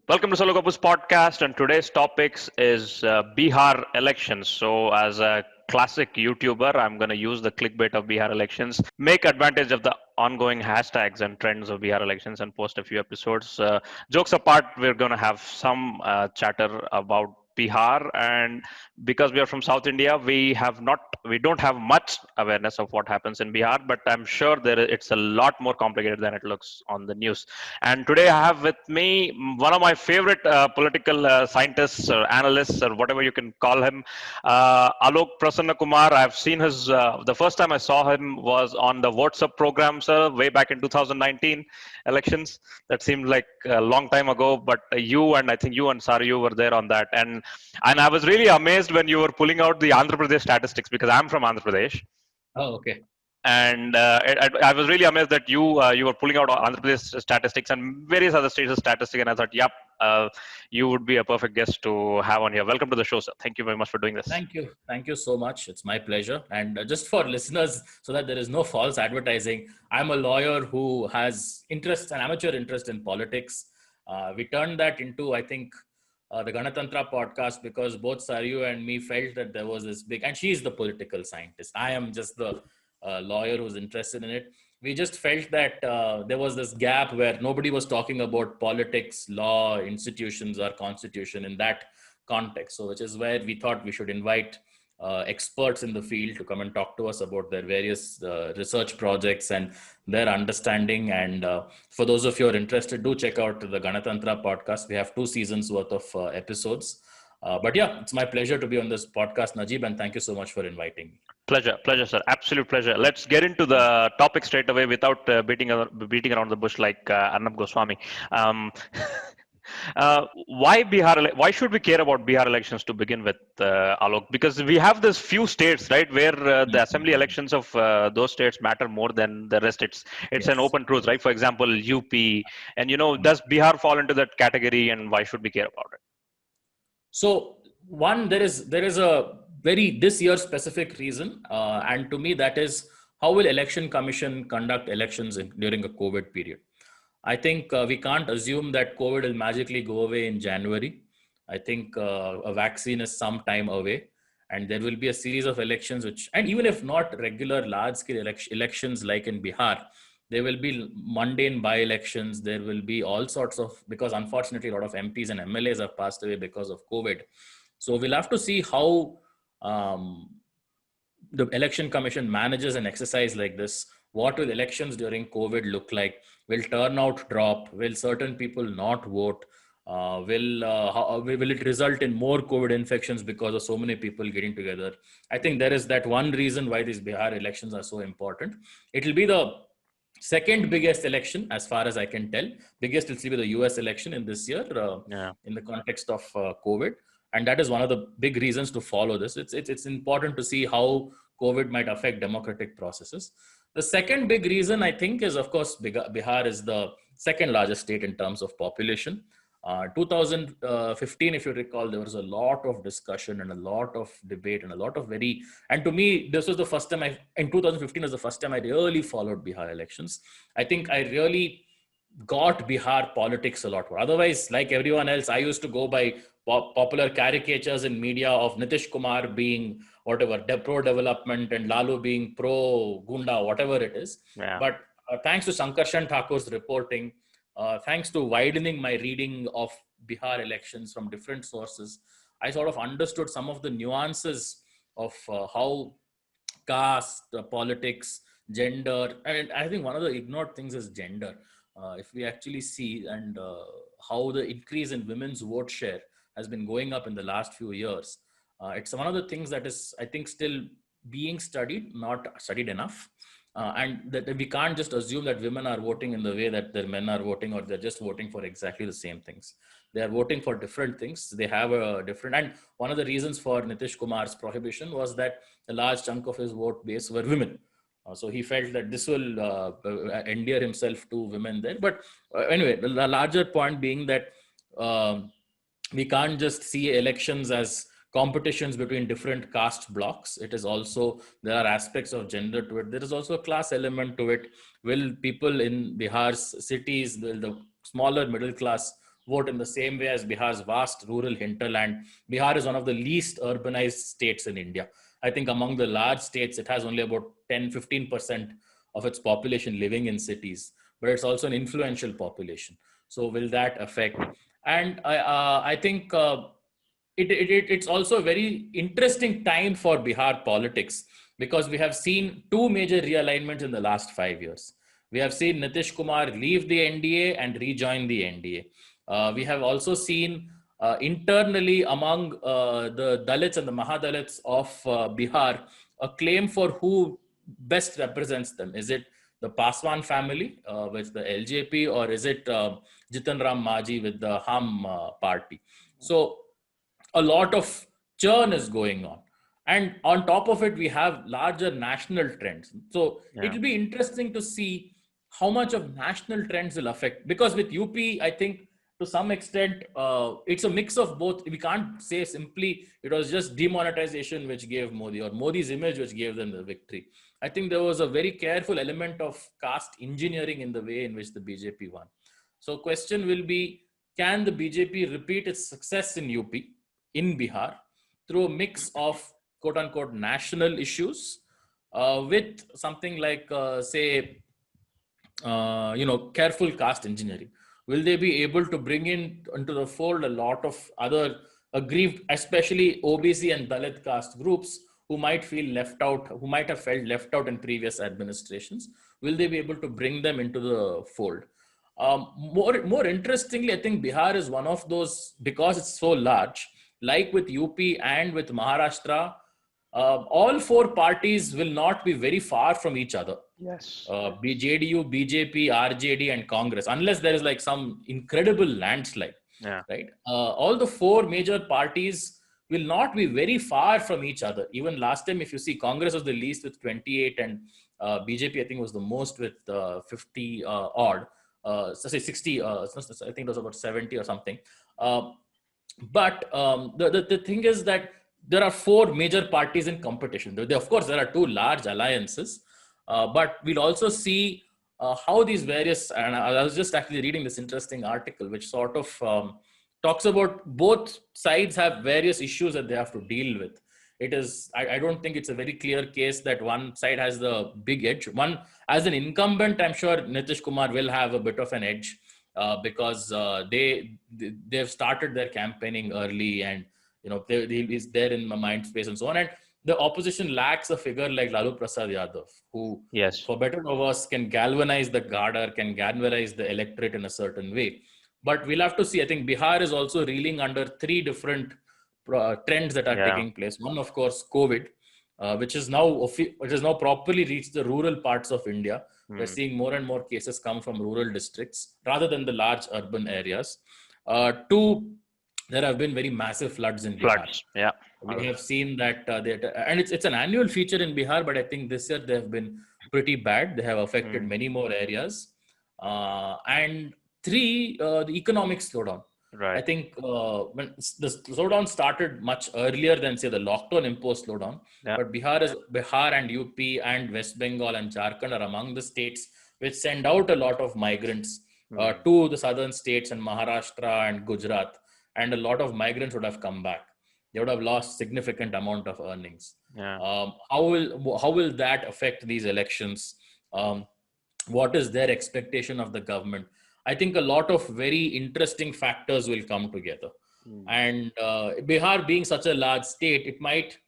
Welcome to Sollu Kaburz podcast, and today's topics is Bihar elections. So, as a classic YouTuber, I'm going to use the clickbait of Bihar elections, make advantage of the ongoing hashtags and trends of Bihar elections, and post a few episodes. Jokes apart, we're going to have some chatter about Bihar, and because we are from South India, we don't have much awareness of what happens in Bihar, but I'm sure it's a lot more complicated than it looks on the news. And today I have with me one of my favorite political scientists or analysts or whatever you can call him, Alok Prasanna Kumar. I've seen the first time I saw him was on the WhatsApp program, sir, way back in 2019 elections. That seemed like a long time ago, but I think you and Saryu were there on that. And I was really amazed when you were pulling out the Andhra Pradesh statistics because I'm from Andhra Pradesh. Oh, okay. And I was really amazed that you were pulling out Andhra Pradesh statistics and various other states' statistics, and I thought, yep, you would be a perfect guest to have on here. Welcome to the show, sir. Thank you very much for doing this. Thank you. Thank you so much. It's my pleasure. And just for listeners, so that there is no false advertising, I'm a lawyer who has an amateur interest in politics. We turned that into, I think, the Ganatantra podcast because both Saryu and me felt that there was this big, and she's the political scientist. I am just the lawyer who's interested in it. We just felt that there was this gap where nobody was talking about politics, law, institutions, or constitution in that context. So, which is where we thought we should invite experts in the field to come and talk to us about their various research projects and their understanding. And for those of you who are interested, do check out the Ganatantra podcast. We have 2 seasons worth of episodes. But yeah, it's my pleasure to be on this podcast, Najeeb, and thank you so much for inviting me. Pleasure, sir. Absolute pleasure. Let's get into the topic straight away without beating around the bush like Arnab Goswami. Why Bihar? Why should we care about Bihar elections to begin with, Alok? Because we have this few states, right, where the assembly elections of those states matter more than the rest. It's an open truth, right? For example, UP, and does Bihar fall into that category, and why should we care about it? So one, there is a very this year specific reason, and to me that is how will Election Commission conduct elections during a COVID period. I think we can't assume that COVID will magically go away in January. I think a vaccine is some time away, and there will be a series of elections and even if not regular large-scale elections like in Bihar, there will be mundane by-elections. There will be all sorts of, because unfortunately a lot of MPs and MLAs have passed away because of COVID. So we'll have to see how the Election Commission manages an exercise like this. What will elections during COVID look like? Will turnout drop? Will certain people not vote? Will it result in more COVID infections because of so many people getting together? I think there is that one reason why these Bihar elections are so important. It will be the second biggest election, as far as I can tell. Biggest will still be the US election in this year, in the context of COVID. And that is one of the big reasons to follow this. It's important to see how COVID might affect democratic processes. The second big reason, I think, is, of course, Bihar is the second largest state in terms of population. 2015, if you recall, there was a lot of discussion and a lot of debate and a lot of and to me, this was the first time in 2015 was the first time I really followed Bihar elections. I think I really got Bihar politics a lot more. Otherwise, like everyone else, I used to go by popular caricatures in media of Nitish Kumar being whatever, pro-development and Lalu being pro-Gunda, whatever it is. Yeah. But thanks to Sankarshan Thakur's reporting, thanks to widening my reading of Bihar elections from different sources, I sort of understood some of the nuances of how caste, politics, gender, and I think one of the ignored things is gender. If we actually see and how the increase in women's vote share has been going up in the last few years, it's one of the things that is, I think, still being studied, not studied enough. And that we can't just assume that women are voting in the way that their men are voting, or they're just voting for exactly the same things. They are voting for different things. They have a different, and one of the reasons for Nitish Kumar's prohibition was that a large chunk of his vote base were women. So he felt that this will endear himself to women there. But anyway, the larger point being that we can't just see elections as competitions between different caste blocks. It is also, there are aspects of gender to it. There is also a class element to it. Will people in Bihar's cities, the smaller middle class, vote in the same way as Bihar's vast rural hinterland. Bihar is one of the least urbanized states in India. I think among the large states, it has only about 10-15% of its population living in cities, but it's also an influential population. So will that affect? And I think it's also a very interesting time for Bihar politics, because we have seen two major realignments in the last 5 years. We have seen Nitish Kumar leave the NDA and rejoin the NDA. We have also seen internally among the Dalits and the Mahadalits of Bihar a claim for who best represents them. Is it the Paswan family with the LJP, or is it Jitan Ram Maji with the Ham party? So a lot of churn is going on. And on top of it, we have larger national trends. So Yeah. it'll be interesting to see how much of national trends will affect. Because with UP, I think to some extent, it's a mix of both. We can't say simply it was just demonetization which gave Modi, or Modi's image which gave them the victory. I think there was a very careful element of caste engineering in the way in which the BJP won. So question will be, can the BJP repeat its success in UP, in Bihar, through a mix of quote unquote national issues with something like, careful caste engineering? Will they be able to bring in into the fold a lot of other aggrieved, especially OBC and Dalit caste groups who might feel left out, who might have felt left out in previous administrations? Will they be able to bring them into the fold? More interestingly, I think Bihar is one of those, because it's so large, like with UP and with Maharashtra, all four parties will not be very far from each other. Yes. JDU, BJP, RJD, and Congress, unless there is like some incredible landslide, Yeah. right? All the four major parties will not be very far from each other. Even last time, if you see, Congress was the least with 28, and BJP, I think, was the most with 50 odd. So say 60, I think it was about 70 or something. But the thing is that there are four major parties in competition. Of course, there are two large alliances, but we'll also see how these various, and I was just actually reading this interesting article, which sort of talks about both sides have various issues that they have to deal with. It is, I don't think it's a very clear case that one side has the big edge. One, as an incumbent, I'm sure Nitish Kumar will have a bit of an edge because they've started their campaigning early, and he's there in my mind space and so on. And the opposition lacks a figure like Lalu Prasad Yadav, who, Yes. for better or worse, can galvanize the Gadar, can galvanize the electorate in a certain way. But we'll have to see. I think Bihar is also reeling under three different trends that are taking place. One, of course, COVID, which is now properly reached the rural parts of India. We're seeing more and more cases come from rural districts rather than the large urban areas. Two, there have been very massive floods in Bihar. Yeah. We have seen that, and it's an annual feature in Bihar, but I think this year they have been pretty bad. They have affected many more areas. And three, the economic slowdown. Right. I think when the slowdown started much earlier than, say, the lockdown imposed slowdown. Yeah. But Bihar and UP and West Bengal and Jharkhand are among the states which send out a lot of migrants to the southern states and Maharashtra and Gujarat. And a lot of migrants would have come back. They would have lost significant amount of earnings. Yeah. How will that affect these elections? What is their expectation of the government? I think a lot of very interesting factors will come together. And Bihar being such a large state, it might,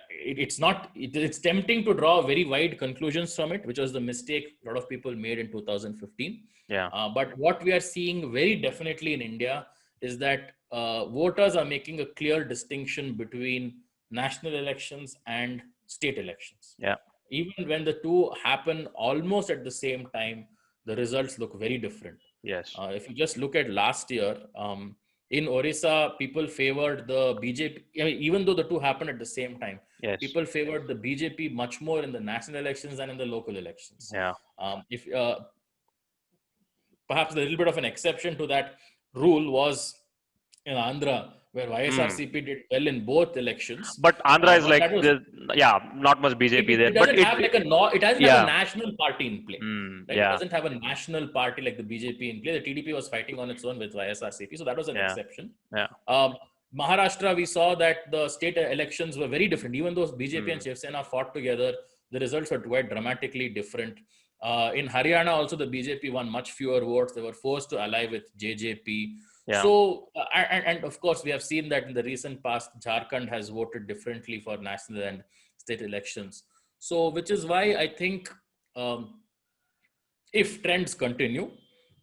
it's tempting to draw very wide conclusions from it, which was the mistake a lot of people made in 2015. Yeah. But what we are seeing very definitely in India is that voters are making a clear distinction between national elections and state elections. Yeah. Even when the two happen almost at the same time, the results look very different. Yes. If you just look at last year, in Orissa, people favored the BJP, even though the two happened at the same time. Yes. People favored the BJP much more in the national elections than in the local elections. Yeah. If perhaps a little bit of an exception to that rule was in Andhra, where Hmm. YSRCP did well in both elections. But Andhra is But like, that was yeah, not much BJP there. it But doesn't have like it doesn't have a yeah, national party in play, right? It yeah, doesn't have a national party like the BJP in play. The TDP was fighting on its own with YSRCP, so that was an yeah, exception. yeah. Um, Maharashtra, we saw that the state elections were very different. Even though BJP and Hmm. Shiv Sena fought together, the results were quite dramatically different. In Haryana, also the BJP won much fewer votes. They were forced to ally with JJP. Yeah. So, and of course, we have seen that in the recent past, Jharkhand has voted differently for national and state elections. So, which is why I think um, if trends continue,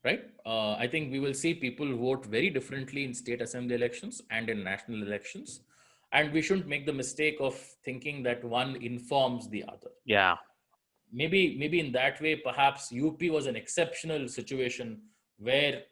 right, I think we will see people vote very differently in state assembly elections and in national elections. And we shouldn't make the mistake of thinking that one informs the other. Yeah. Maybe in that way, perhaps UP was an exceptional situation where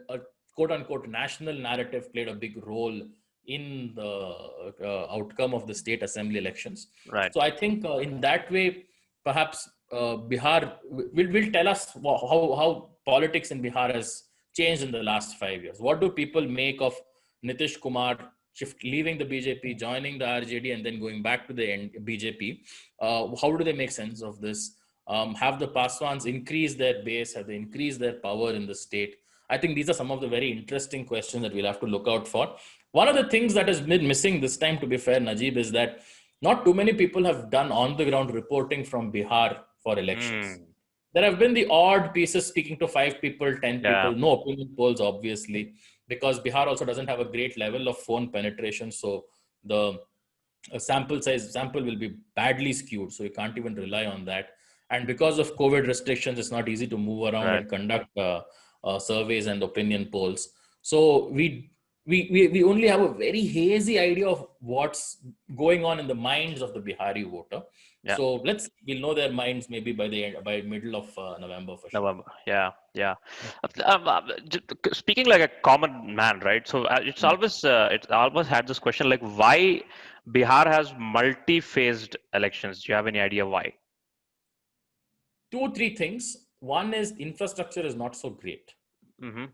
a quote unquote national narrative played a big role in the outcome of the state assembly elections. Right. So I think in that way, perhaps Bihar will tell us how politics in Bihar has changed in the last 5 years. What do people make of Nitish Kumar leaving the BJP, joining the RJD, and then going back to the BJP? How do they make sense of this? Have the Paswans increased their base? Have they increased their power in the state? I think these are some of the very interesting questions that we'll have to look out for. One of the things that has been missing this time, to be fair, Najeeb, is that not too many people have done on the ground reporting from Bihar for elections. Hmm. There have been the odd pieces speaking to 5 people, 10 Yeah. people, no opinion polls, obviously, because Bihar also doesn't have a great level of phone penetration. So the sample will be badly skewed. So you can't even rely on that. And because of COVID restrictions, it's not easy to move around Right. and conduct surveys and opinion polls. So we only have a very hazy idea of what's going on in the minds of the Bihari voter. Yeah. So we'll know their minds maybe by middle of November for sure. November. Yeah. Yeah. Speaking like a common man, right? So Mm. it's always had this question like why Bihar has multi-phased elections. Do you have any idea why? Two, three things. One is infrastructure is not so great. Hmm.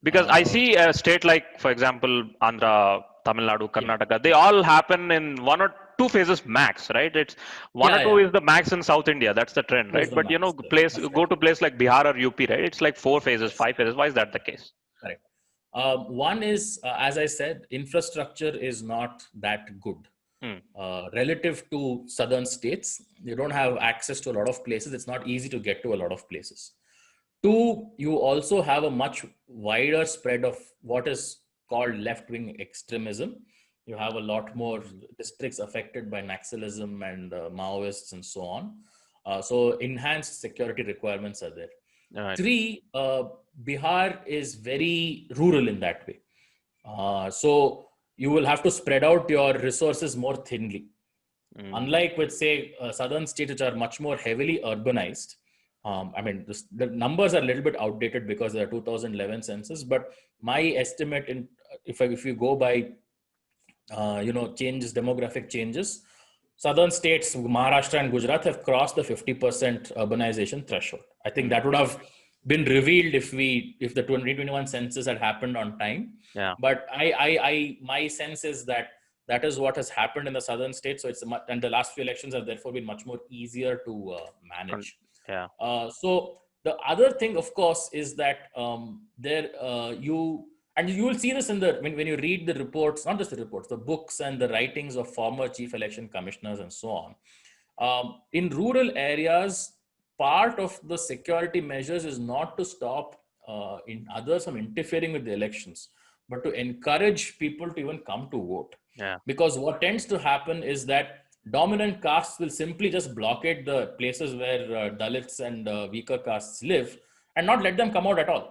Because I Uh, see a state like, for example, Andhra, Tamil Nadu, yeah, Karnataka, they all happen in one or two phases max, right? It's one or yeah, two yeah. is the max in South India. That's the trend, That's right? the But max. Yes, place that's go right. to place like Bihar or UP, right? It's like 4 phases, Yes, 5 phases. Why is that the case? correct. One is, as I said, infrastructure is not that good. Hmm. Relative to southern states, you don't have access to a lot of places. It's not easy to get to a lot of places. Two, you also have a much wider spread of what is called left-wing extremism. You have a lot more districts affected by Naxalism and Maoists and so on. So enhanced security requirements are there. All right. Three, Bihar is very rural in that way. So you will have to spread out your resources more thinly. Hmm. Unlike with, say, southern states, which are much more heavily urbanized. I mean, the numbers are a little bit outdated because they are 2011 census. But my estimate, if you go by, demographic changes, southern states, Maharashtra and Gujarat, have crossed the 50% urbanization threshold. I think Hmm. that would have been revealed if the 2021 census had happened on time. Yeah. But my sense is that is what has happened in the southern states. So and the last few elections have therefore been much more easier to Con- manage. Yeah. So the other thing, of course, is that you will see this in when you read the reports, not just the reports, the books and the writings of former chief election commissioners and so on. In rural areas, part of the security measures is not to stop in others from interfering with the elections, but to encourage people to even come to vote. Yeah. Because what tends to happen is that dominant castes will simply just blockade the places where Dalits and weaker castes live and not let them come out at all.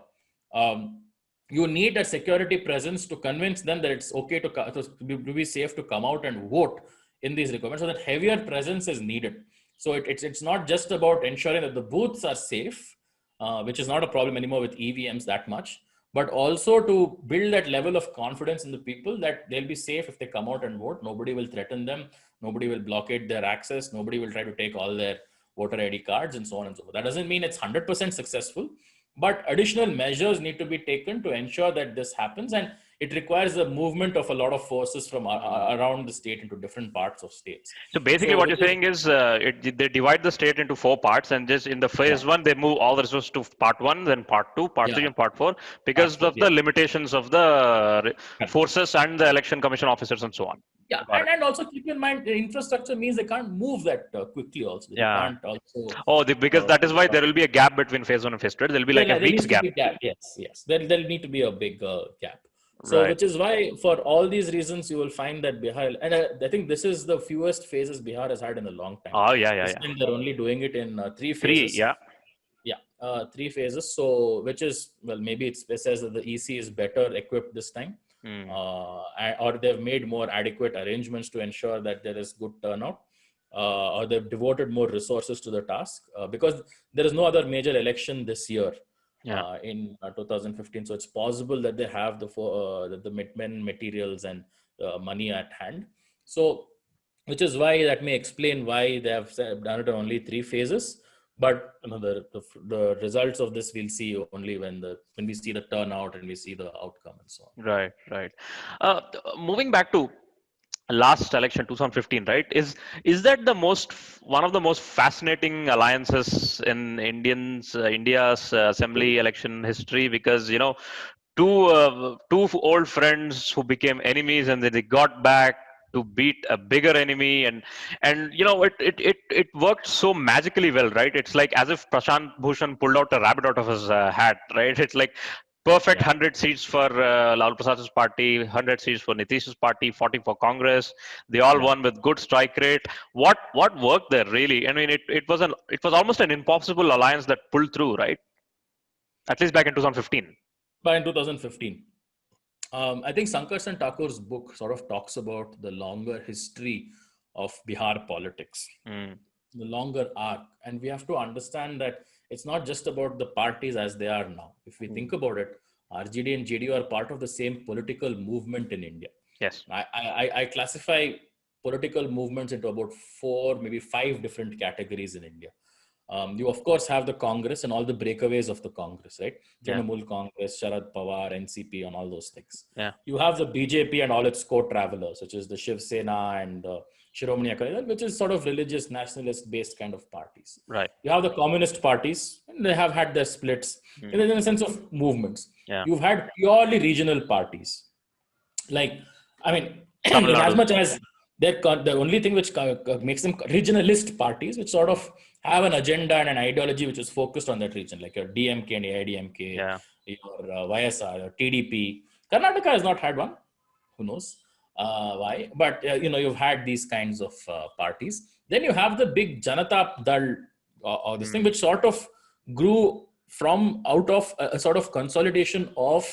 You need a security presence to convince them that it's okay to be safe to come out and vote in these requirements. So that heavier presence is needed. So it's not just about ensuring that the booths are safe, which is not a problem anymore with EVMs that much, but also to build that level of confidence in the people that they'll be safe if they come out and vote. Nobody will threaten them. Nobody will blockade their access. Nobody will try to take all their voter ID cards and so on and so forth. That doesn't mean it's 100% successful, but additional measures need to be taken to ensure that this happens. And it requires the movement of a lot of forces from around the state into different parts of states. So basically, So what which you're is, saying is they divide the state into four parts, and just in the yeah, phase one, they move all the resources to part one, then part two, part three, yeah, and part four part because four, of yeah. the limitations of the Correct. forces and the election commission officers and so on. Yeah, Got it. and also keep in mind the infrastructure means they can't move that quickly. Also, they Yeah. can't also. Oh, because that is why there will be a gap between phase one and phase two. There will be like a There week's needs to gap. be a gap. Yes, yes. There'll need to be a big gap. So, Right. which is why, for all these reasons, you will find that Bihar, and I think this is the fewest phases Bihar has had in a long time. Oh, yeah, yeah, This yeah. time they're only doing it in three Three, phases. yeah. Yeah, three phases. So, which is, well, maybe it says that the EC is better equipped this time, Mm. or they've made more adequate arrangements to ensure that there is good turnout, or they've devoted more resources to the task, because there is no other major election this year Yeah. in 2015. So it's possible that they have the men, materials, and money at hand. So, which is why that may explain why they have done it in only three phases. But the results of this we'll see only when we see the turnout and we see the outcome and so on. Right, right. Moving back to last election 2015, right, is that the most one of the most fascinating alliances in India's assembly election history, because two old friends who became enemies and then they got back to beat a bigger enemy, and it worked so magically well, right? It's like as if Prashant Bhushan pulled out a rabbit out of his hat, right? It's like perfect Yeah. 100 seats for Lalu Prasad's party, 100 seats for Nitish's party, 40 for Congress. They all Yeah. won with good strike rate. What worked there really? I mean, it was almost an impossible alliance that pulled through, right? At least back in 2015. But in 2015, I think Sankarshan Thakur's book sort of talks about the longer history of Bihar politics, Mm. the longer arc. And we have to understand that it's not just about the parties as they are now. If we think about it, RGD and JDU are part of the same political movement in India. Yes. I classify political movements into about four, maybe five different categories in India. You of course have the Congress and all the breakaways of the Congress, right? Yeah. Trinamool Congress, Sharad Pawar, NCP, and all those things. Yeah. You have the BJP and all its co-travelers, such as the Shiv Sena and Shiromani Akali Dal, which is sort of religious, nationalist-based kind of parties. Right. You have the communist parties, and they have had their splits in a sense of movements. Yeah. You've had purely regional parties. Like, I mean, Tamil as Nadu. much as the only thing which makes them regionalist parties, which sort of have an agenda and an ideology which is focused on that region, like your DMK and AIDMK, Yeah. your YSR, your TDP. Karnataka has not had one. Who knows why? But you've had these kinds of parties. Then you have the big Janata Dal, or this thing which sort of grew from out of a sort of consolidation of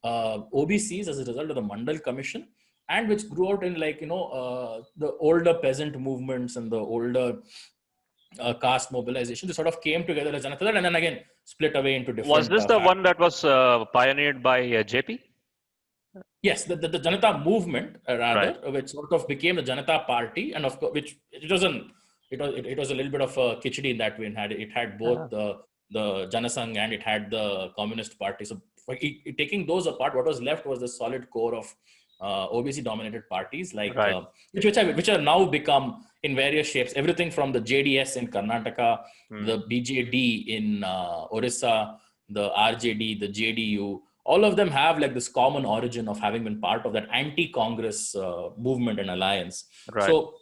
OBCs as a result of the Mandal Commission, and which grew out in the older peasant movements and the older caste mobilization. They sort of came together as Janata Dal and then again split away into different. Was this the one that was pioneered by JP? Yes, the Janata movement, rather, which sort of became the Janata Party, and of course, which it was a little bit of a khichdi in that way. It had both the Janasangh and it had the Communist Party. So taking those apart, what was left was the solid core of OBC dominated parties, like which are now become in various shapes. Everything from the JDS in Karnataka, the BJD in Orissa, the RJD, the JDU. All of them have like this common origin of having been part of that anti-Congress movement and alliance. Right. So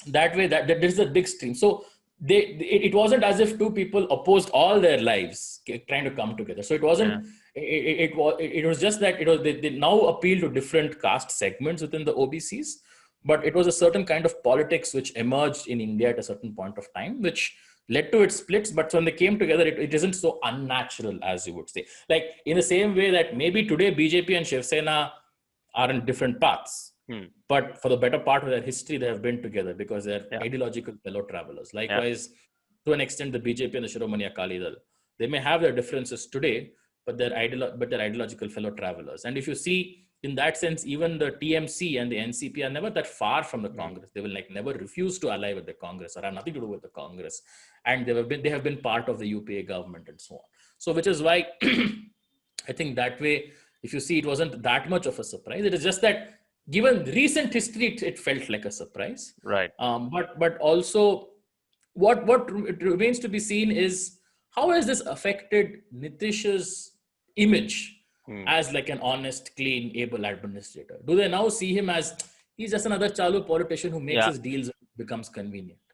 that way, that there's a big stream. So it wasn't as if two people opposed all their lives trying to come together. So it wasn't. Yeah. It was just that they now appeal to different caste segments within the OBCs, but it was a certain kind of politics which emerged in India at a certain point of time, which led to its splits. But when they came together, it isn't so unnatural as you would say. Like in the same way that maybe today BJP and Shiv Sena are in different paths, but for the better part of their history, they have been together because they're ideological fellow travelers. Likewise, to an extent, the BJP and the Shiromani Akali Dal, they may have their differences today, but they're ideological fellow travelers. And if you see, in that sense, even the TMC and the NCP are never that far from the Congress. They will never refuse to ally with the Congress or have nothing to do with the Congress. And they have been part of the UPA government and so on. So which is why I think that way if you see, it wasn't that much of a surprise. It is just that given recent history, it felt like a surprise. Right. But also, what it remains to be seen is how has this affected Nitish's image as like an honest, clean, able administrator? Do they now see him as he's just another chalu politician who makes his deals when it becomes convenient,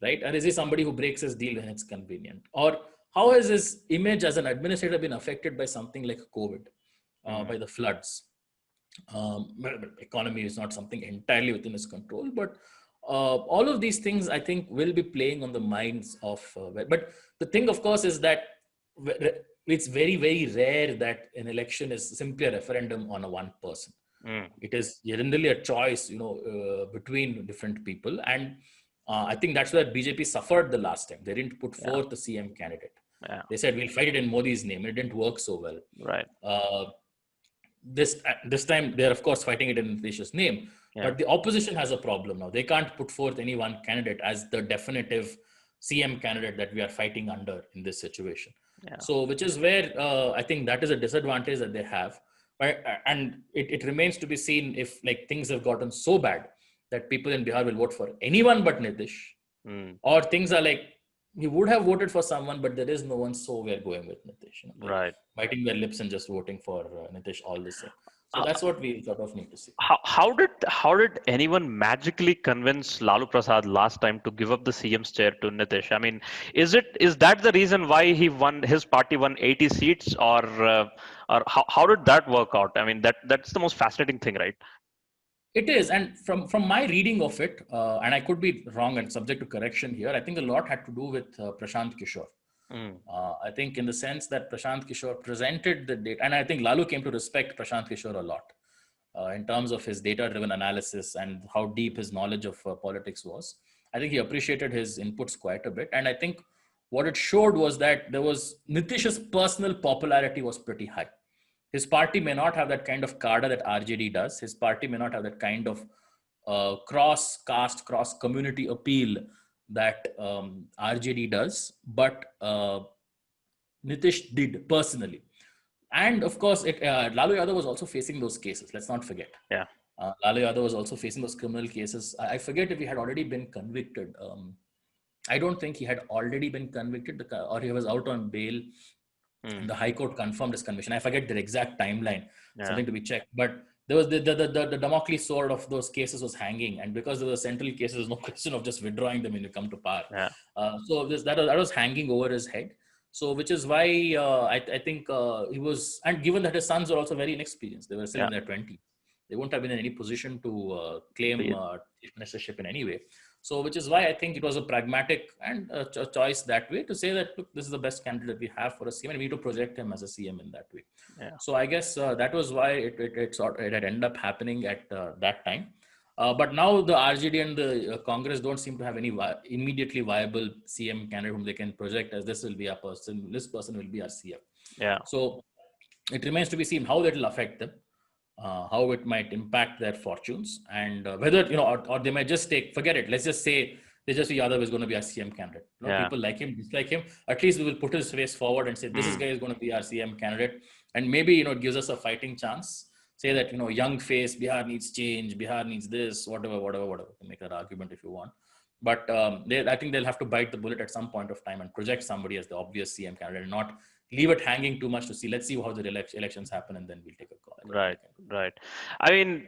right? Or is he somebody who breaks his deal when it's convenient? Or how has his image as an administrator been affected by something like COVID, by the floods? Economy is not something entirely within his control, but all of these things I think will be playing on the minds of. But the thing, of course, is that it's very, very rare that an election is simply a referendum on a one person. It is generally a choice, between different people, and I think that's where BJP suffered the last time. They didn't put forth the CM candidate. They said we'll fight it in Modi's name, and it didn't work so well. Right. This time they're of course fighting it in Nitish's name, but the opposition has a problem now. They can't put forth any one candidate as the definitive CM candidate that we are fighting under in this situation. So, which is where I think that is a disadvantage that they have, and it remains to be seen if like things have gotten so bad that people in Bihar will vote for anyone but Nitish, or things are like we would have voted for someone, but there is no one, so we're going with Nitish. Right. Biting their lips and just voting for Nitish all the same. So that's what we sort of need to see. How did anyone magically convince Lalu Prasad last time to give up the CM's chair to Nitish? I mean, is that the reason why his party won 80 seats, or how did that work out? I mean, that's the most fascinating thing, right? It is, and from my reading of it, and I could be wrong and subject to correction here, I think a lot had to do with Prashant Kishore. I think in the sense that Prashant Kishore presented the data, and I think Lalu came to respect Prashant Kishore a lot in terms of his data-driven analysis and how deep his knowledge of politics was. I think he appreciated his inputs quite a bit, and I think what it showed was that Nitish's personal popularity was pretty high. His party may not have that kind of cadre that RJD does. His party may not have that kind of cross-caste, cross-community appeal that RJD does, but Nitish did personally. And of course, Lalu Yadav was also facing those cases. Let's not forget. Lalu Yadav was also facing those criminal cases. I forget if he had already been convicted. I don't think he had already been convicted, or he was out on bail. The High Court confirmed his conviction. I forget the exact timeline, something to be checked. But there was the Damocles sword of those cases was hanging, and because there were central cases, there's no question of just withdrawing them when you come to power. So that was hanging over his head. So which is why I think he was, and given that his sons were also very inexperienced, they were still in their 20s. They won't have been in any position to claim chief ministership in any way. So, which is why I think it was a pragmatic and a choice that way to say that, look, this is the best candidate we have for a CM, and we need to project him as a CM in that way. So, I guess that was why it had ended up happening at that time. But now the RJD and the Congress don't seem to have any immediately viable CM candidate whom they can project as this will be our person, this person will be our CM. So, it remains to be seen how that will affect them. How it might impact their fortunes, and whether, or they might just forget it. Let's just say Tejasvi Yadav is going to be our CM candidate. People like him, dislike him. At least we will put his face forward and say, this guy is going to be our CM candidate. And maybe, it gives us a fighting chance. Say that, young face, Bihar needs change, Bihar needs this, whatever. You can make that argument if you want. But I think they'll have to bite the bullet at some point of time and project somebody as the obvious CM candidate and not leave it hanging too much to see. Let's see how the elections happen, and then we'll take a call. Right. I mean,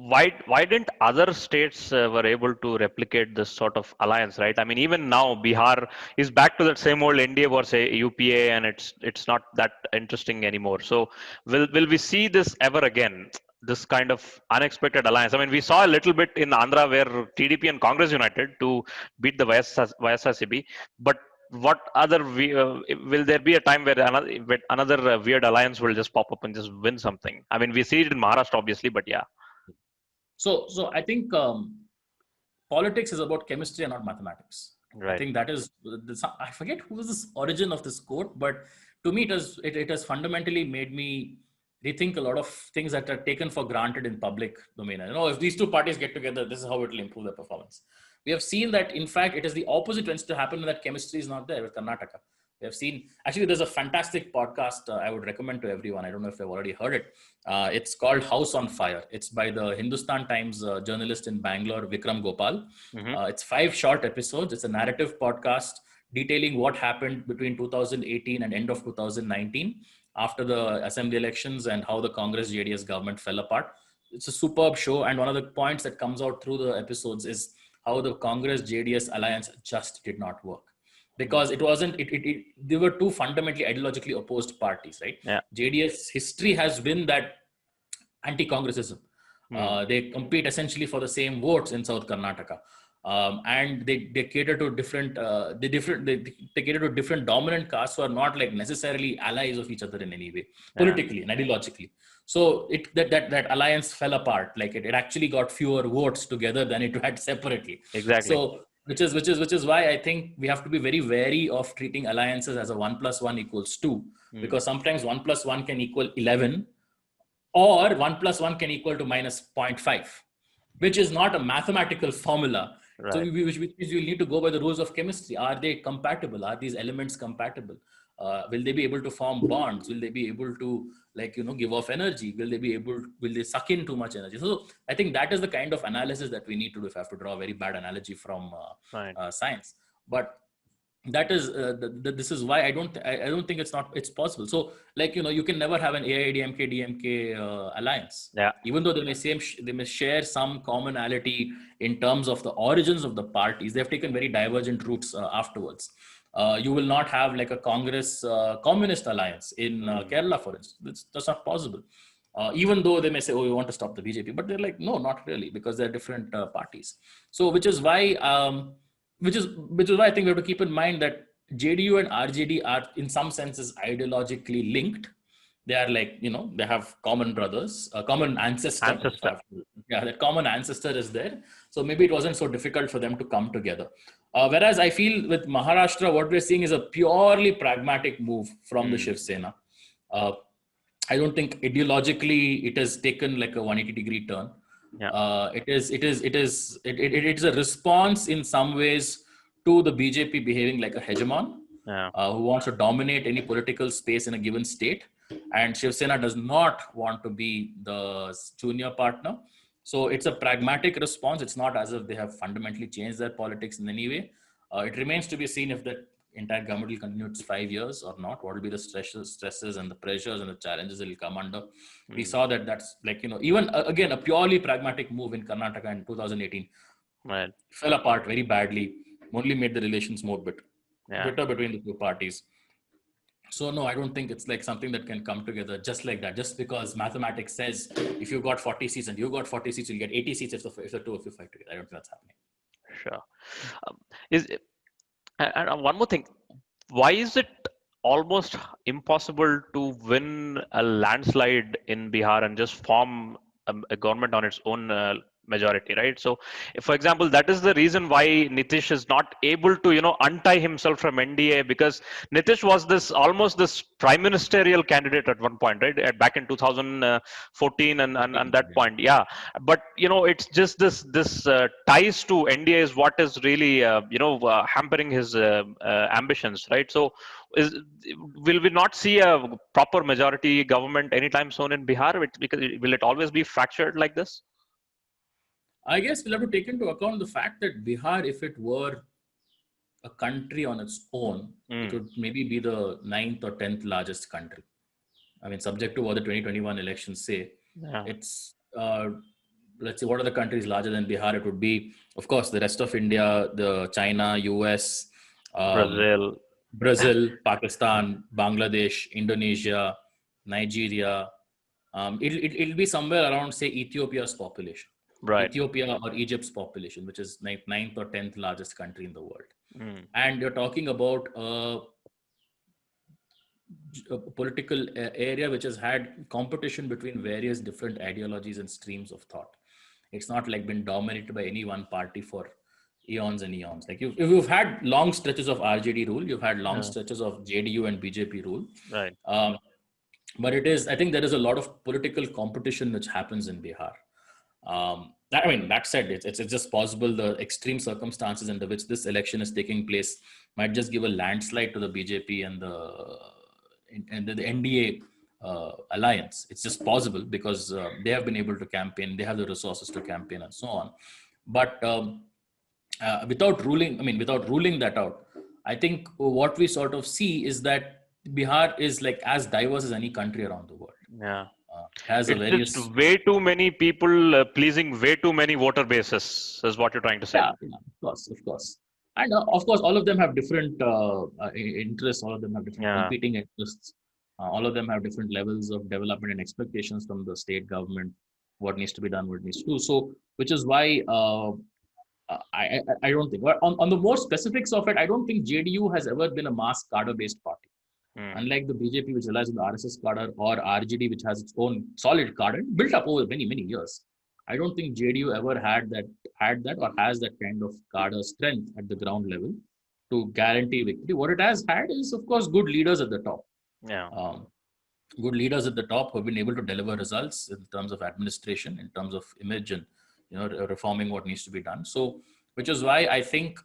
why didn't other states were able to replicate this sort of alliance, right? I mean, even now Bihar is back to that same old NDA or say UPA, and it's not that interesting anymore. So will we see this ever again? This kind of unexpected alliance. I mean, we saw a little bit in Andhra where TDP and Congress united to beat the YSRCB, but what other will there be a time where another weird alliance will just pop up and just win something? I mean, we see it in Maharashtra, obviously, but yeah. So I think politics is about chemistry and not mathematics. Right. I think that is, I forget who was this origin of this quote, but to me, it has fundamentally made me rethink a lot of things that are taken for granted in public domain. If these two parties get together, this is how it will improve their performance. We have seen that, in fact, it is the opposite tends to happen when that chemistry is not there with Karnataka. We have seen, actually, there's a fantastic podcast I would recommend to everyone. I don't know if they've already heard it. It's called House on Fire. It's by the Hindustan Times journalist in Bangalore, Vikram Gopal. It's 5 short episodes. It's a narrative podcast detailing what happened between 2018 and end of 2019 after the assembly elections and how the Congress JDS government fell apart. It's a superb show. And one of the points that comes out through the episodes is how the Congress JDS alliance just did not work. Because it wasn't, they were two fundamentally ideologically opposed parties, right? Yeah. JDS history has been that anti-Congressism. They compete essentially for the same votes in South Karnataka. And they cater to different they cater to different dominant castes who are not like necessarily allies of each other in any way, politically and ideologically. So that alliance fell apart. Like it actually got fewer votes together than it had separately. Exactly. So which is why I think we have to be very wary of treating alliances as a 1 + 1 = 2, because sometimes 1 + 1 can equal 11, or 1 + 1 can equal to -0.5, which is not a mathematical formula. Right. So which you need to go by the rules of chemistry. Are they compatible? Are these elements compatible? Will they be able to form bonds? Will they be able to give off energy? Will they suck in too much energy? So I think that is the kind of analysis that we need to do, if I have to draw a very bad analogy from science. But that is this is why I don't think it's possible. So you can never have an AIADMK DMK alliance, even though they may share some commonality in terms of the origins of the parties. They have taken very divergent routes afterwards. You will not have like a Congress communist alliance in Kerala, for instance. That's not possible. Even though they may say, oh, we want to stop the BJP, but they're like, no, not really, because they're different parties. So which is why I think we have to keep in mind that JDU and RJD are in some senses ideologically linked. They are they have common brothers, a common ancestor. That common ancestor is there. So maybe it wasn't so difficult for them to come together. Whereas I feel with Maharashtra, what we're seeing is a purely pragmatic move from the Shiv Sena. I don't think ideologically it has taken like a 180-degree turn. It is a response in some ways to the BJP behaving like a hegemon who wants to dominate any political space in a given state, and Shiv Sena does not want to be the junior partner. So it's a pragmatic response. It's not as if they have fundamentally changed their politics in any way. It remains to be seen if the entire government will continue its 5 years or not. What will be the stresses and the pressures and the challenges it will come under. We saw that's even again a purely pragmatic move in Karnataka in 2018 fell apart very badly, only made the relations more bitter between the two parties. So no, I don't think it's like something that can come together just like that. Just because mathematics says if you got 40 seats and you got 40 seats, you'll get 80 seats if the two of you fight together. I don't think that's happening. Sure. And one more thing, why is it almost impossible to win a landslide in Bihar and just form a government on its own majority, right? So, if, for example, that is the reason why Nitish is not able to, untie himself from NDA, because Nitish was almost this prime ministerial candidate at one point, right? Back in 2014 and that point, But it's just this ties to NDA is what is really hampering his ambitions, right? So, will we not see a proper majority government anytime soon in Bihar? Because will it always be fractured like this? I guess we'll have to take into account the fact that Bihar, if it were a country on its own, it would maybe be the 9th or 10th largest country. I mean, subject to what the 2021 elections say, it's, let's see, what are the countries larger than Bihar? It would be, of course, the rest of India, the China, US, Brazil, Pakistan, Bangladesh, Indonesia, Nigeria. It'll be somewhere around, say, Ethiopia's population. Right. Ethiopia or Egypt's population, which is 9th or 10th largest country in the world. And you're talking about a political area which has had competition between various different ideologies and streams of thought. It's not like been dominated by any one party for eons and eons. Like you've had long stretches of RJD rule, you've had long stretches of JDU and BJP rule. Right. But I think there is a lot of political competition which happens in Bihar. That said, it's just possible the extreme circumstances under which this election is taking place might just give a landslide to the BJP and the NDA alliance. It's just possible because they have been able to campaign, they have the resources to campaign, and so on. But without ruling that out, I think what we sort of see is that Bihar is like as diverse as any country around the world. Yeah. Has a It's various just way too many people pleasing way too many voter bases, is what you're trying to say. Yeah, of course, and of course, all of them have different interests. All of them have different Yeah. competing interests. All of them have different levels of development and expectations from the state government. What needs to be done, what needs to do. So, which is why I don't think. Well, on the more specifics of it, I don't think JDU has ever been a mass cadre-based party. Unlike the BJP, which relies on the RSS cadre, or RJD, which has its own solid cadre built up over many years. I don't think JDU ever had that or has that kind of cadre strength at the ground level to guarantee victory. What it has had is, of course, good leaders at the top. Yeah. Good leaders at the top who have been able to deliver results in terms of administration, in terms of image, and reforming what needs to be done. So, which is why I think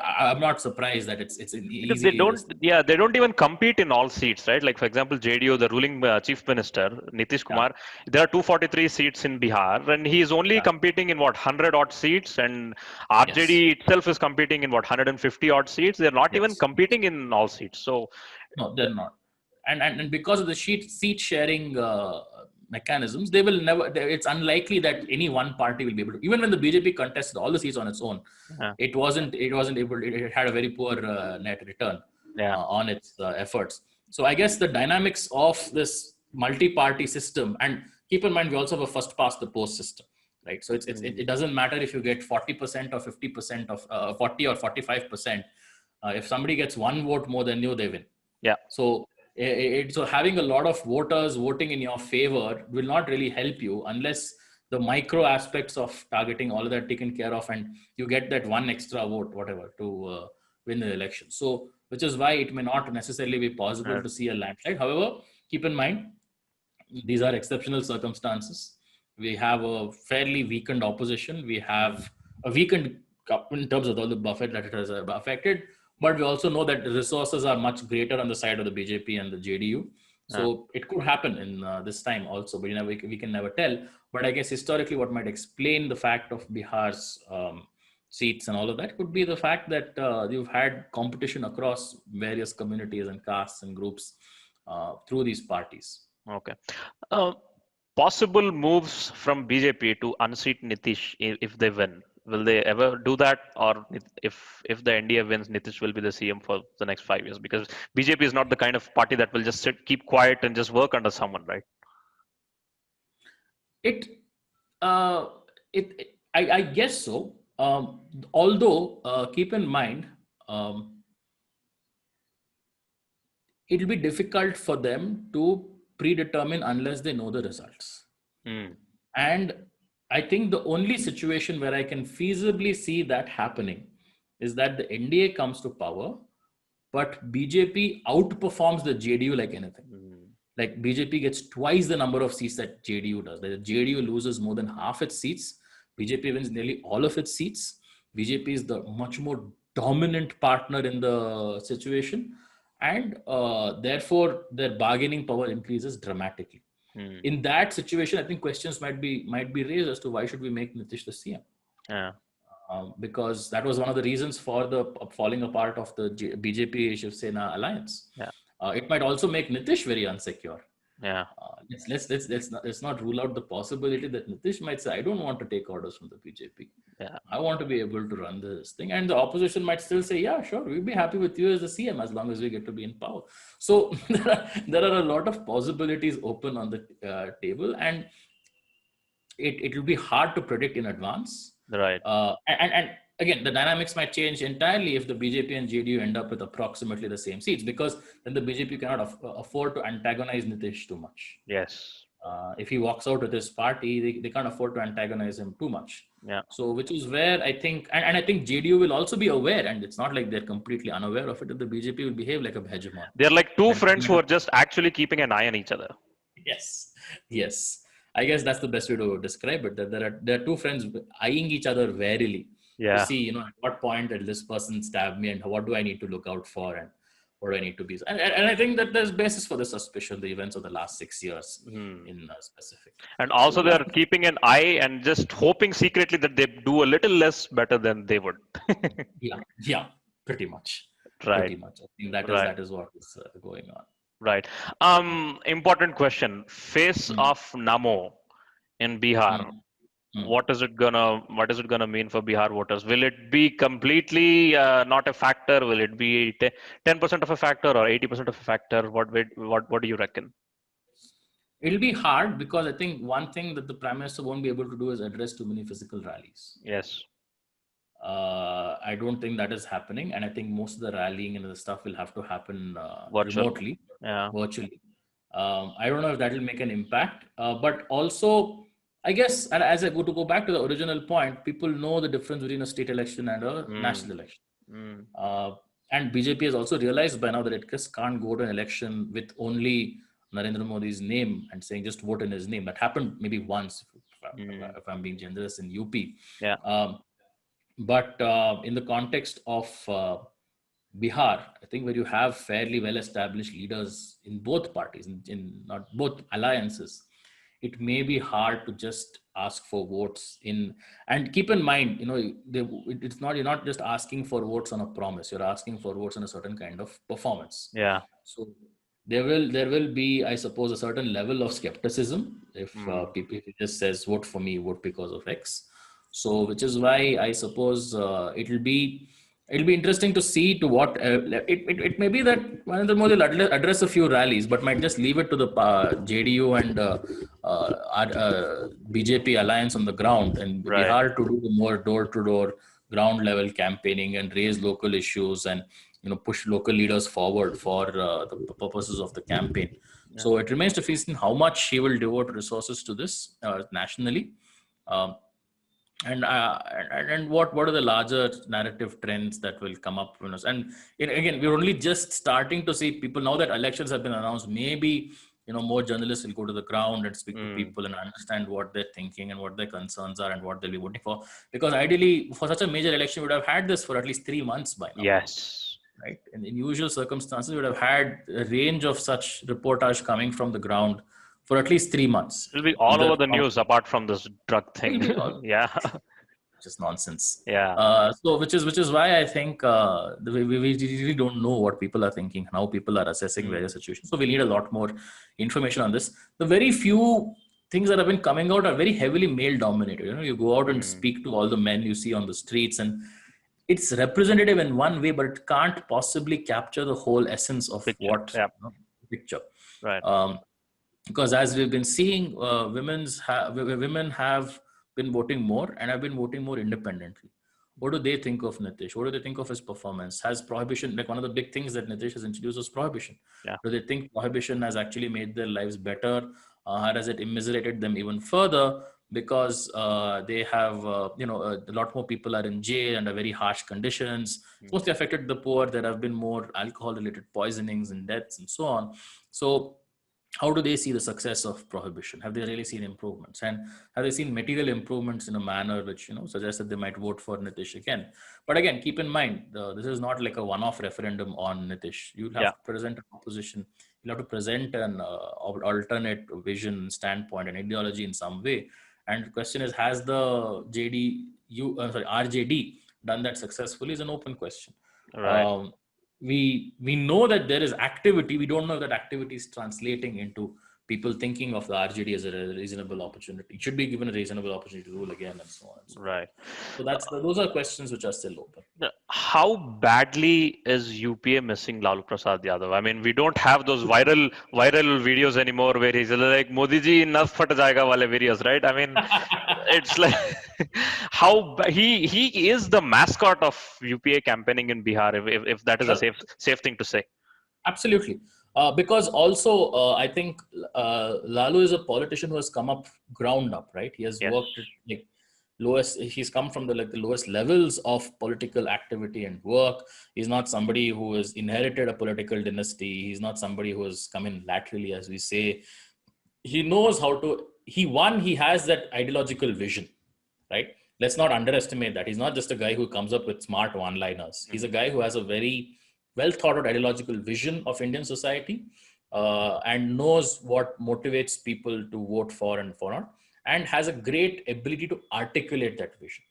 I'm not surprised that it's an Because easy. they don't even compete in all seats, right? Like, for example, JDU, the ruling chief minister, Nitish Kumar, there are 243 seats in Bihar, and he is only competing in 100 odd seats, and RJD itself is competing in 150 odd seats. They're not even competing in all seats. So, no, they're not. And because of the seat sharing mechanisms, they will never. It's unlikely that any one party will be able to. Even when the BJP contested all the seats on its own, it wasn't able. It had a very poor net return on its efforts. So I guess the dynamics of this multi-party system, and keep in mind we also have a first past the post system, right? So it doesn't matter if you get 40% or 50% of 40 or 45%. If somebody gets one vote more than you, they win. Yeah. So having a lot of voters voting in your favor will not really help you unless the micro aspects of targeting, all of that taken care of, and you get that one extra vote, whatever, to win the election. So, which is why it may not necessarily be possible to see a landslide. However, keep in mind, these are exceptional circumstances. We have a fairly weakened opposition. We have a weakened in terms of all the buffet that it has affected. But we also know that the resources are much greater on the side of the BJP and the JDU. So it could happen in this time also, but we can never tell. But I guess historically what might explain the fact of Bihar's seats and all of that could be the fact that you've had competition across various communities and castes and groups through these parties. Okay. Possible moves from BJP to unseat Nitish if they win. Will they ever do that? Or if the NDA wins, Nitish will be the CM for the next 5 years? Because BJP is not the kind of party that will just keep quiet and just work under someone, right? I guess so. Although, keep in mind, it'll be difficult for them to predetermine unless they know the results. And I think the only situation where I can feasibly see that happening is that the NDA comes to power, but BJP outperforms the JDU like anything. Like BJP gets twice the number of seats that JDU does. The JDU loses more than half its seats. BJP wins nearly all of its seats. BJP is the much more dominant partner in the situation. And therefore, their bargaining power increases dramatically. In that situation, I think questions might be raised as to why should we make Nitish the CM? Because that was one of the reasons for the falling apart of the BJP Shiv Sena alliance. It might also make Nitish very unsecure. Let's not rule out the possibility that Nitish might say, I don't want to take orders from the BJP. I want to be able to run this thing. And the opposition might still say, yeah, sure, we'll be happy with you as the CM as long as we get to be in power. So there are a lot of possibilities open on the table, and it will be hard to predict in advance. Right. And again, the dynamics might change entirely if the BJP and JDU end up with approximately the same seats, because then the BJP cannot afford to antagonize Nitish too much. Yes. If he walks out with his party, they can't afford to antagonize him too much. So, which is where I think, and I think JDU will also be aware, and it's not like they're completely unaware of it, that the BJP will behave like a hegemon. They're like two friends who are just actually keeping an eye on each other. Yes. I guess that's the best way to describe it. That there are two friends eyeing each other warily to Yeah. see, at what point did this person stab me, and what do I need to look out for, and what do I need to be. And I think that there's basis for the suspicion, the events of the last 6 years Hmm. in specific. And So also we'll they have are to, keeping an eye and just hoping secretly that they do a little less better than they would. yeah, pretty much, Right. pretty much. I think that is Right. what is going on. Right. Important question. Face Mm, of Namo in Bihar. mm, mm. What is it gonna mean for Bihar voters? Will it be completely not a factor? Will it be 10% of a factor or 80% of a factor? What do you reckon? It'll be hard because I think one thing that the prime minister won't be able to do is address too many physical rallies. Yes. I don't think that is happening, and I think most of the rallying and the stuff will have to happen Virtual. remotely, Yeah. virtually. I don't know if that will make an impact, but also, I guess, and as I go back to the original point, people know the difference between a state election and a Mm. national election. Mm. And BJP has also realized by now that it just can't go to an election with only Narendra Modi's name and saying just vote in his name. That happened maybe once, Mm. if I'm being generous, in UP. Yeah. Um, but in the context of Bihar, I think where you have fairly well-established leaders in both parties, in not both alliances, it may be hard to just ask for votes in. And keep in mind, it's not, you're not just asking for votes on a promise. You're asking for votes on a certain kind of performance. Yeah. So there will be, I suppose, a certain level of skepticism if Mm. people, if it just says vote for me, vote because of X. So, which is why I suppose it'll be interesting to see to what it may be that Narendra Modi will address a few rallies, but might just leave it to the JDU and BJP alliance on the ground, and Right. Bihar to do the more door-to-door, ground-level campaigning and raise local issues and push local leaders forward for the purposes of the campaign. Yeah. So it remains to be seen how much he will devote resources to this nationally. Um, and what are the larger narrative trends that will come up with us. And again, we're only just starting to see people now that elections have been announced. Maybe more journalists will go to the ground and speak to people and understand what they're thinking and what their concerns are and what they'll be voting for, because ideally for such a major election we would have had this for at least 3 months by now. Yes. Right, and in usual circumstances we would have had a range of such reportage coming from the ground for at least 3 months. It'll be all Either over the from, news apart from this drug it'll thing. be all Yeah. just nonsense. Yeah. So which is why I think we really don't know what people are thinking, how people are assessing various situations. So we need a lot more information on this. The very few things that have been coming out are very heavily male dominated. You go out and speak to all the men you see on the streets, and it's representative in one way, but it can't possibly capture the whole essence of Picture. what Yeah. picture. Right. Because as we've been seeing, women have been voting more and have been voting more independently. What do they think of Nitish? What do they think of his performance? Has prohibition, like one of the big things that Nitish has introduced was prohibition. Yeah. Do they think prohibition has actually made their lives better? Has it immiserated them even further? Because they have, a lot more people are in jail under very harsh conditions. It's mostly affected the poor. There have been more alcohol-related poisonings and deaths and so on. So how do they see the success of prohibition? Have they really seen improvements? And have they seen material improvements in a manner which, suggests that they might vote for Nitish again? But again, keep in mind, this is not like a one-off referendum on Nitish. You'll have to present an opposition. You'll have to present an alternate vision, standpoint, and ideology in some way. And the question is, has the RJD done that successfully? Is an open question. Right. We know that there is activity. We don't know if that activity is translating into people thinking of the RJD as a reasonable opportunity. It should be given a reasonable opportunity to rule again, and so on. And so Right. So those are questions which are still open. How badly is UPA missing Lalu Prasad Yadav? I mean, we don't have those viral videos anymore where he's like Modi ji nas fat jayega wale videos, right? I mean, it's like he is the mascot of UPA campaigning in Bihar, if that is a safe thing to say. Absolutely. Because also, I think Lalu is a politician who has come up ground up, right? He has worked at he's come from the lowest levels of political activity and work. He's not somebody who has inherited a political dynasty. He's not somebody who has come in laterally, as we say. He knows how to he has that ideological vision, right? Let's not underestimate that. He's not just a guy who comes up with smart one-liners. He's a guy who has a very well thought out ideological vision of Indian society, and knows what motivates people to vote for and for not, and has a great ability to articulate that vision.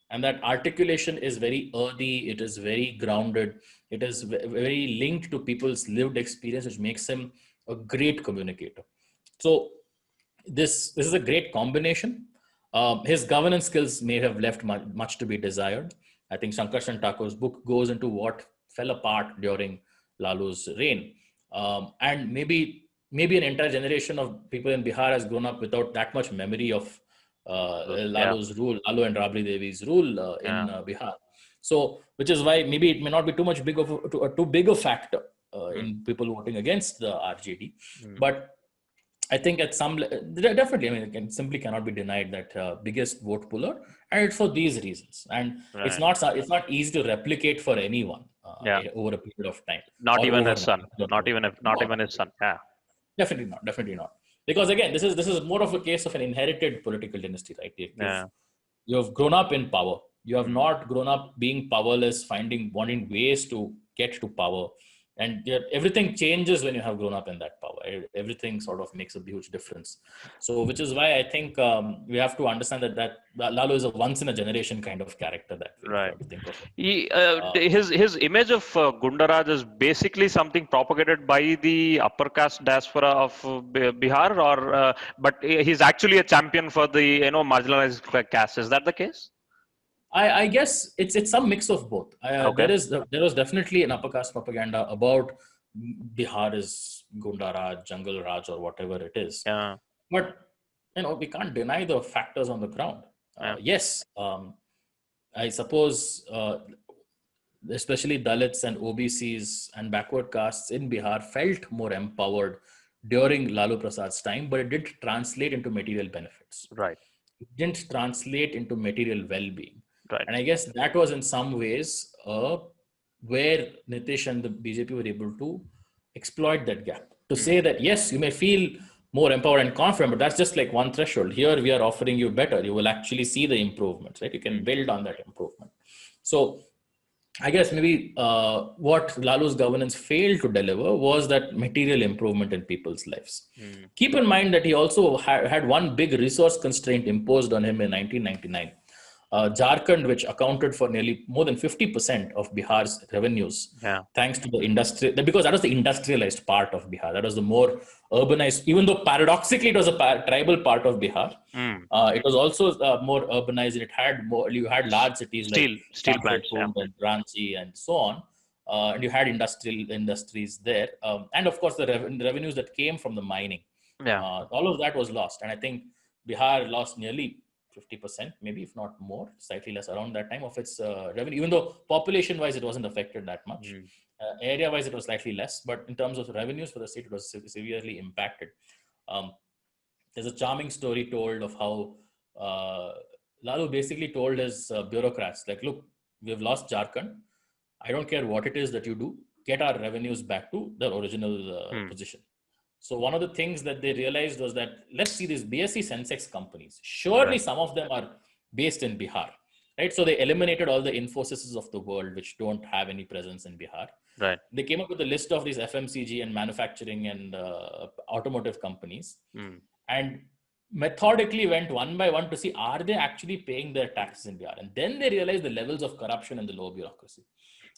And that articulation is very earthy, it is very grounded, it is very linked to people's lived experience, which makes him a great communicator. So this is a great combination. His governance skills may have left much to be desired. I think Sankarshan Thakur's book goes into what fell apart during Lalu's reign. And maybe an entire generation of people in Bihar has grown up without that much memory of Lalu's rule, Lalu and Rabri Devi's rule in Bihar. So, which is why maybe it may not be too much too big a factor in people voting against the RJD. But I think at some definitely, I mean, it simply cannot be denied that biggest vote puller, and it's for these reasons. And it's not easy to replicate for anyone over a period of time. Not even his son. Not even his son. Yeah. Definitely not. Because again, this is more of a case of an inherited political dynasty, right? You have grown up in power. You have not grown up being powerless, wanting ways to get to power. And everything changes when you have grown up in that power. Everything sort of makes a huge difference. So, which is why I think we have to understand that Lalu is a once in a generation kind of character that we have to think of. His image of Gundaraj is basically something propagated by the upper caste diaspora of Bihar, or but he's actually a champion for the marginalized caste. Is that the case? I guess it's some mix of both. There was definitely an upper caste propaganda about Bihar is Gunda Raj, Jungle Raj, or whatever it is. Yeah. But we can't deny the factors on the ground. Yes, I suppose especially Dalits and OBCs and backward castes in Bihar felt more empowered during Lalu Prasad's time, but it did translate into material benefits. Right. It didn't translate into material well-being. Right. And I guess that was in some ways where Nitish and the BJP were able to exploit that gap. To say that, yes, you may feel more empowered and confident, but that's just like one threshold. Here we are offering you better. You will actually see the improvements, right? You can build on that improvement. So I guess maybe what Lalu's governance failed to deliver was that material improvement in people's lives. Keep in mind that he also had one big resource constraint imposed on him in 1999. Jharkhand, which accounted for nearly more than 50% of Bihar's revenues, thanks to the industry, because that was the industrialized part of Bihar. That was the more urbanized, even though paradoxically it was a tribal part of Bihar. It was also more urbanized. It had you had large cities like steel plants, and Ranchi and so on. And you had industries there. And of course, the revenues that came from the mining. All of that was lost. And I think Bihar lost nearly 50%, maybe if not more, slightly less around that time of its revenue, even though population-wise it wasn't affected that much. Area-wise it was slightly less, but in terms of revenues for the state, it was severely impacted. There's a charming story told of how Lalu basically told his bureaucrats, like, look, we've lost Jharkhand. I don't care what it is that you do, get our revenues back to their original position. So one of the things that they realized was that, let's see these BSE Sensex companies. Surely some of them are based in Bihar, right? So they eliminated all the Infosys of the world, which don't have any presence in Bihar. Right. They came up with a list of these FMCG and manufacturing and automotive companies, and methodically went one by one to see, are they actually paying their taxes in Bihar? And then they realized the levels of corruption and the low bureaucracy.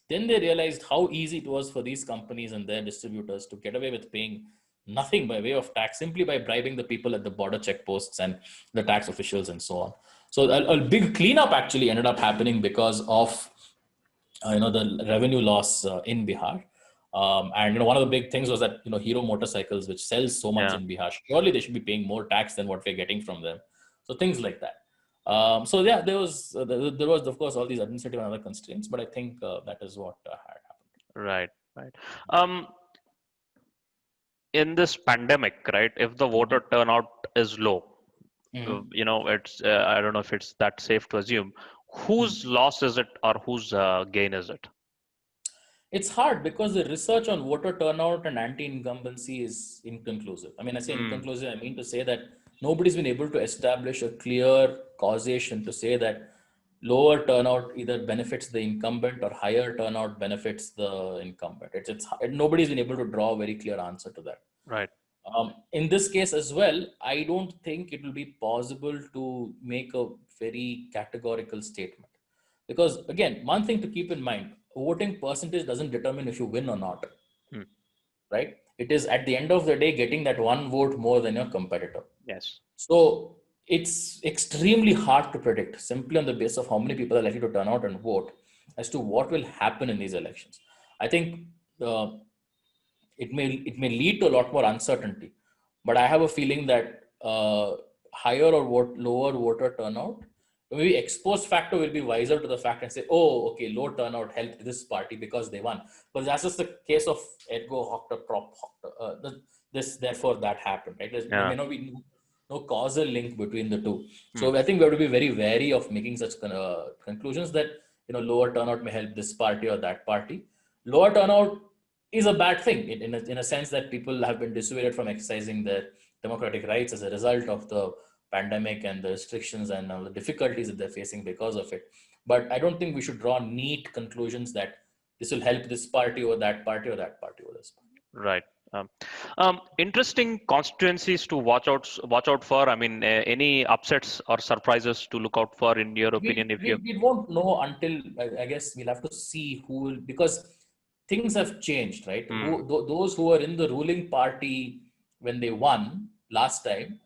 Then they realized how easy it was for these companies and their distributors to get away with paying nothing by way of tax, simply by bribing the people at the border checkposts and the tax officials and so on. So a big cleanup actually ended up happening because of the revenue loss in Bihar. And one of the big things was that Hero Motorcycles, which sells so much in Bihar, surely they should be paying more tax than what we're getting from them. So things like that. There was of course all these administrative and other constraints, but I think that is what had happened. Right. In this pandemic, right, if the voter turnout is low, it's I don't know if it's that safe to assume, whose loss is it or whose gain is it? It's hard because the research on voter turnout and anti-incumbency is inconclusive. I mean, I say inconclusive, I mean to say that nobody's been able to establish a clear causation to say that lower turnout either benefits the incumbent or higher turnout benefits the incumbent. Nobody's been able to draw a very clear answer to that. Right. In this case as well, I don't think it will be possible to make a very categorical statement. Because again, one thing to keep in mind, voting percentage doesn't determine if you win or not, Hmm. right? It is at the end of the day getting that one vote more than your competitor. Yes. So it's extremely hard to predict simply on the basis of how many people are likely to turn out and vote as to what will happen in these elections. I think uh, it may lead to a lot more uncertainty, but I have a feeling that higher or lower voter turnout, maybe ex post facto will be wiser to the fact and say, oh, okay, low turnout helped this party because they won. But that's just the case of ergo hocta prop hocta. This therefore that happened, right? There Yeah. may not be no causal link between the two. Hmm. So I think we have to be very wary of making such conclusions that lower turnout may help this party or that party. Lower turnout is a bad thing in a sense that people have been dissuaded from exercising their democratic rights as a result of the pandemic and the restrictions and the difficulties that they're facing because of it. But I don't think we should draw neat conclusions that this will help this party or that party or that party or this party. Right. Interesting constituencies to watch out for. I mean, any upsets or surprises to look out for in your opinion? If you We won't know until I guess we'll have to see who will, because things have changed, right? Hmm. Those who were in the ruling party when they won last time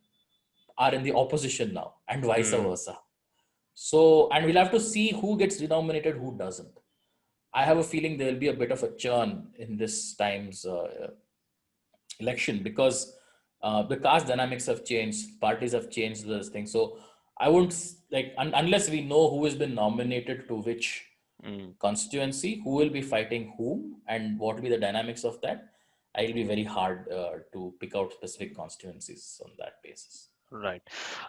are in the opposition now, and vice Hmm. versa. So, and we'll have to see who gets denominated, who doesn't. I have a feeling there will be a bit of a churn in this time's election because the caste dynamics have changed, parties have changed those things. So, I wouldn't unless we know who has been nominated to which Hmm. constituency, who will be fighting whom, and what will be the dynamics of that. It'll be very hard to pick out specific constituencies on that basis. Right.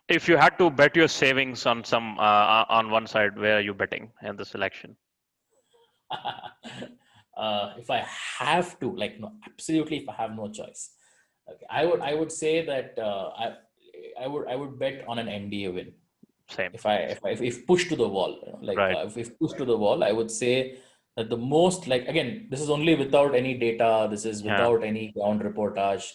If you had to bet your savings on some on one side, where are you betting in this election? If I have to, no, absolutely, if I have no choice, okay, I would say that I would bet on an NDA win. Same. If pushed to the wall, Right. if pushed to the wall, I would say that the most, again, this is only without any data, this is Yeah. without any ground reportage,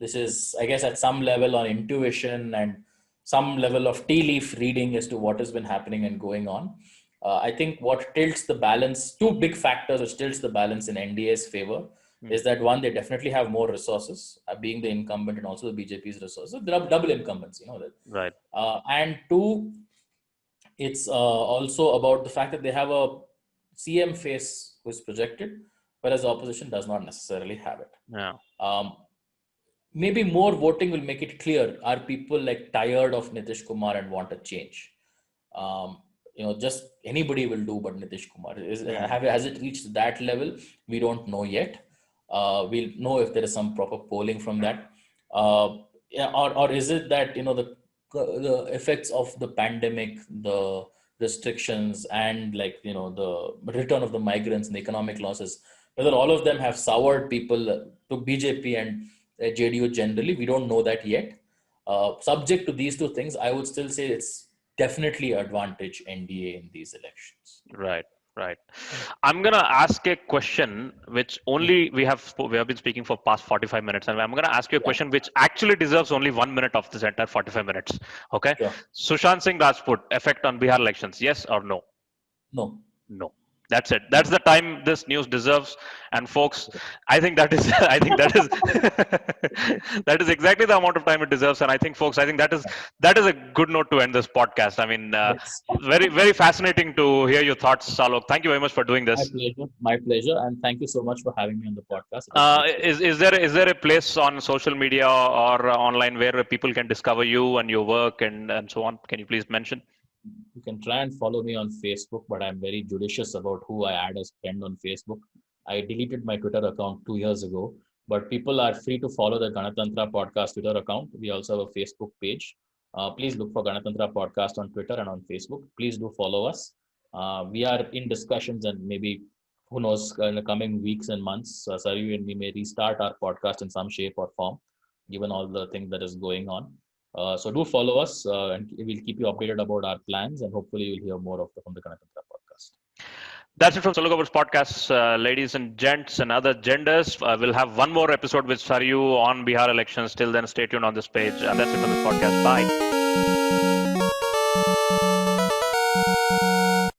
this is, I guess, at some level on intuition and some level of tea leaf reading as to what has been happening and going on. I think what tilts the balance, two big factors which tilts the balance in NDA's favor, Hmm. is that one, they definitely have more resources, being the incumbent and also the BJP's resources. There are double incumbents, that. Right. And two, it's also about the fact that they have a CM face who is projected, whereas the opposition does not necessarily have it. Yeah. Maybe more voting will make it clear. Are people tired of Nitish Kumar and want a change? Just anybody will do, but Nitish Kumar Hmm. has it reached that level? We don't know yet. We'll know if there is some proper polling from that, yeah, or is it that the effects of the pandemic, the restrictions, and the return of the migrants and the economic losses, whether all of them have soured people to BJP and JDU generally, we don't know that yet. Subject to these two things, I would still say it's definitely advantage NDA in these elections. Right. Right. I'm gonna ask a question which only we have been speaking for past 45 minutes, and I'm gonna ask you a Yeah, question which actually deserves only 1 minute of this entire 45 minutes. Okay. sure. Sushant Singh Rajput effect on Bihar elections? Yes or no? No, No. That's it. That's no. the time this news deserves. And folks, I think that is I think that is that is exactly the amount of time it deserves. And I think folks, I think that is a good note to end this podcast. I mean, Yes. very, very fascinating to hear your thoughts, Salok. Thank you very much for doing My this. pleasure. My pleasure. And thank you so much for having me on the podcast. It was great speaking. Is there a place on social media or online where people can discover you and your work and so on? Can you please mention? You can try and follow me on Facebook, but I'm very judicious about who I add as friend on Facebook. I deleted my Twitter account 2 years ago, but people are free to follow the Ganatantra podcast Twitter account. We also have a Facebook page. Please look for Ganatantra podcast on Twitter and on Facebook. Please do follow us. We are in discussions, and maybe who knows, in the coming weeks and months, Saryu and we may restart our podcast in some shape or form, given all the things that is going on. So do follow us, and we'll keep you updated about our plans, and hopefully you'll hear more from the Ganatantra podcast. That's it from Sollu Kaburz Podcasts, ladies and gents and other genders. We'll have one more episode with Saryu on Bihar elections. Till then, stay tuned on this page. That's it from this podcast. Bye.